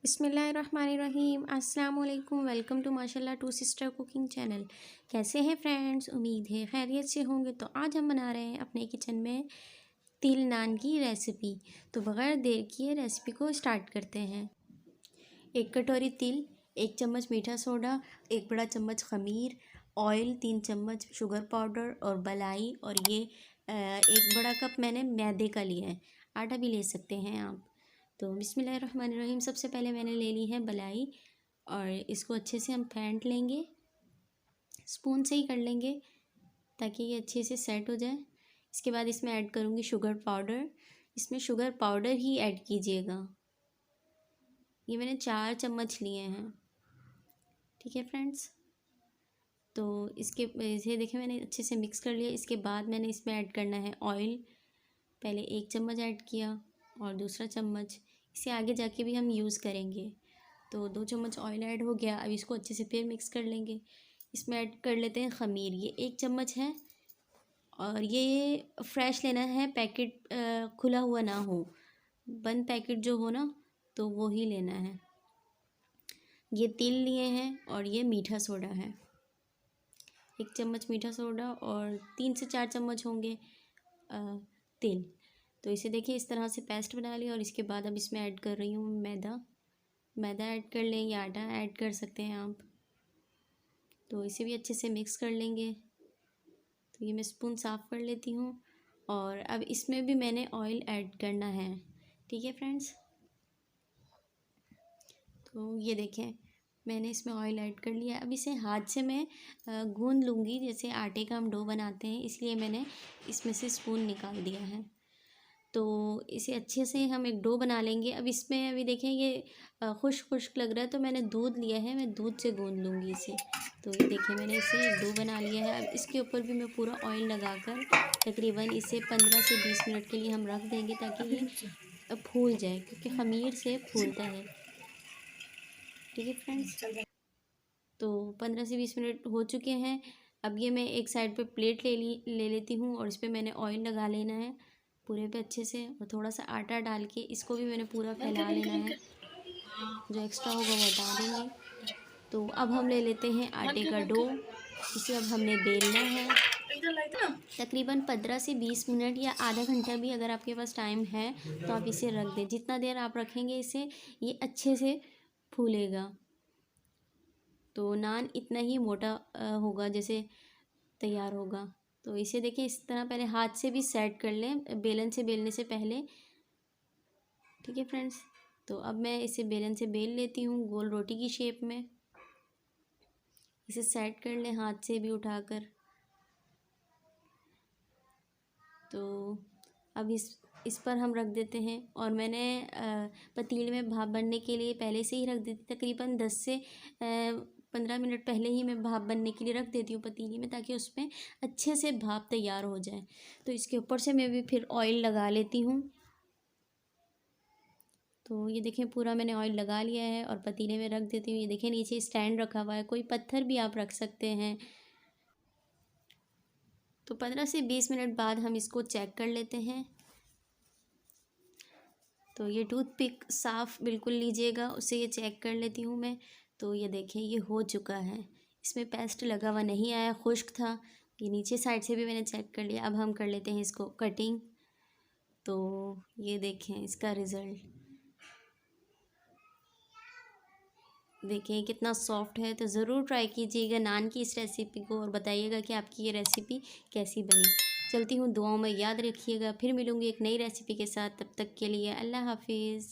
बिस्मिल्लाहिर्रहमानिर्रहीम अस्सलाम वालेकुम। वेलकम टू माशाल्लाह टू सिस्टर कुकिंग चैनल। कैसे हैं फ्रेंड्स? उम्मीद है खैरियत से होंगे। तो आज हम बना रहे हैं अपने किचन में तिल नान की रेसिपी। तो बग़ैर देर किए रेसिपी को स्टार्ट करते हैं। 1 कटोरी तिल, 1 चम्मच मीठा सोडा, 1 बड़ा चम्मच ख़मीर, ऑयल, 3 चम्मच शुगर पाउडर और बलाई। और ये 1 बड़ा कप मैंने मैदे का लिया है, आटा भी ले सकते हैं आप। तो बिस्मिल्लाहिर्रहमानिर्रहीम। सबसे पहले मैंने ले ली है बलाई और इसको अच्छे से हम फेंट लेंगे, स्पून से ही कर लेंगे ताकि ये अच्छे से सेट हो जाए। इसके बाद इसमें ऐड करूँगी शुगर पाउडर। इसमें शुगर पाउडर ही ऐड कीजिएगा। ये मैंने 4 चम्मच लिए हैं, ठीक है फ्रेंड्स। तो इसे देखिए मैंने अच्छे से मिक्स कर लिया। इसके बाद मैंने इसमें ऐड करना है ऑयल। पहले 1 चम्मच ऐड किया और दूसरा चम्मच, इसे आगे जाके भी हम यूज़ करेंगे। तो 2 चम्मच ऑयल ऐड हो गया। अब इसको अच्छे से फिर मिक्स कर लेंगे। इसमें ऐड कर लेते हैं ख़मीर। ये 1 चम्मच है और ये फ्रेश लेना है, पैकेट खुला हुआ ना हो, बंद पैकेट जो हो ना तो वो ही लेना है। ये तिल लिए हैं और ये मीठा सोडा है। 1 चम्मच मीठा सोडा और 3 से 4 चम्मच होंगे तिल। तो इसे देखिए इस तरह से पेस्ट बना लिया। और इसके बाद अब इसमें ऐड कर रही हूँ मैदा ऐड कर लें या आटा ऐड कर सकते हैं आप। तो इसे भी अच्छे से मिक्स कर लेंगे। तो ये मैं स्पून साफ़ कर लेती हूँ। और अब इसमें भी मैंने ऑयल ऐड करना है, ठीक है फ्रेंड्स। तो ये देखें मैंने इसमें ऑयल ऐड कर लिया। अब इसे हाथ से मैं गूंद लूँगी, जैसे आटे का हम डो बनाते हैं, इसलिए मैंने इसमें से स्पून निकाल दिया है। तो इसे अच्छे से हम एक डो बना लेंगे। अब इसमें अभी देखें ये खुश्क लग रहा है, तो मैंने दूध लिया है, मैं दूध से गूंद लूँगी इसे। तो ये देखिए मैंने इसे एक डो बना लिया है। अब इसके ऊपर भी मैं पूरा ऑयल लगाकर तकरीबन इसे 15 से 20 मिनट के लिए हम रख देंगे ताकि ये फूल जाए, क्योंकि ख़मीर से फूलता है, ठीक है फ्रेंड्स। तो 15 से 20 मिनट हो चुके हैं। अब ये मैं एक साइड पे प्लेट ले लेती हूँ और इस पर मैंने ऑयल लगा लेना है पूरे पे अच्छे से। और थोड़ा सा आटा डाल के इसको भी मैंने पूरा फैला लेना है, जो एक्स्ट्रा होगा वो हटा देंगे। तो अब हम ले लेते हैं आटे का डो। इसे अब हमने बेलना है। तकरीबन 15 से 20 मिनट या आधा घंटा भी अगर आपके पास टाइम है तो आप इसे रख दें। जितना देर आप रखेंगे इसे, ये अच्छे से फूलेगा। तो नान इतना ही मोटा होगा जैसे तैयार होगा। तो इसे देखिए इस तरह पहले हाथ से भी सेट कर लें, बेलन से बेलने से पहले, ठीक है फ्रेंड्स। तो अब मैं इसे बेलन से बेल लेती हूँ गोल रोटी की शेप में। इसे सेट कर लें हाथ से भी उठाकर। तो अब इस पर हम रख देते हैं। और मैंने पतीले में भाप बनने के लिए पहले से ही रख देती, तकरीबन 10 से 15 मिनट पहले ही मैं भाप बनने के लिए रख देती हूँ पतीली में, ताकि उसमें अच्छे से भाप तैयार हो जाए। तो इसके ऊपर से मैं भी फिर ऑयल लगा लेती हूँ। तो ये देखें पूरा मैंने ऑयल लगा लिया है और पतीले में रख देती हूँ। ये देखें नीचे स्टैंड रखा हुआ है, कोई पत्थर भी आप रख सकते हैं। तो 15 से 20 मिनट बाद हम इसको चेक कर लेते हैं। तो ये टूथपिक साफ़ बिल्कुल लीजिएगा, उससे ये चेक कर लेती हूँ मैं। तो ये देखें ये हो चुका है, इसमें पेस्ट लगा हुआ नहीं आया, खुश्क था। ये नीचे साइड से भी मैंने चेक कर लिया। अब हम कर लेते हैं इसको कटिंग। तो ये देखें इसका रिज़ल्ट, देखिए कितना सॉफ्ट है। तो ज़रूर ट्राई कीजिएगा नान की इस रेसिपी को और बताइएगा कि आपकी ये रेसिपी कैसी बनी। चलती हूँ, दुआओं में याद रखिएगा। फिर मिलूँगी एक नई रेसिपी के साथ, तब तक के लिए अल्लाह हाफिज़।